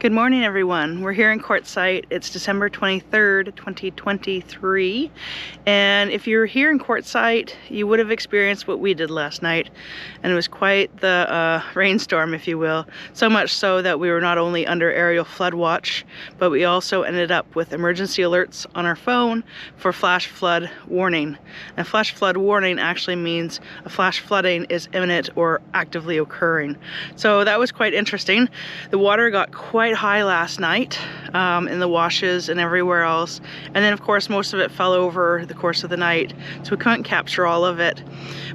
Good morning, everyone. We're here in Quartzsite. It's December 23rd, 2023. And if you're here in Quartzsite, you would have experienced what we did last night. And it was quite the rainstorm, if you will. So much so that we were not only under aerial flood watch, but we also ended up with emergency alerts on our phone for flash flood warning. And flash flood warning actually means a flash flooding is imminent or actively occurring. So that was quite interesting. The water got quite high last night in the washes and everywhere else, and then of course most of it fell over the course of the night, so we couldn't capture all of it.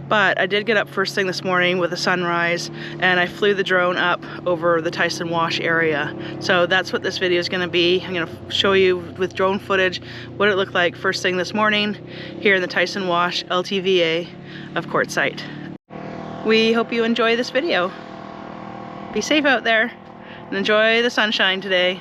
But I did get up first thing this morning with the sunrise, and I flew the drone up over the Tyson Wash area. So that's what this video is going to be. I'm going to show you with drone footage what it looked like first thing this morning here in the Tyson Wash LTVA of Quartzsite. We hope you enjoy this video. Be safe out there and enjoy the sunshine today.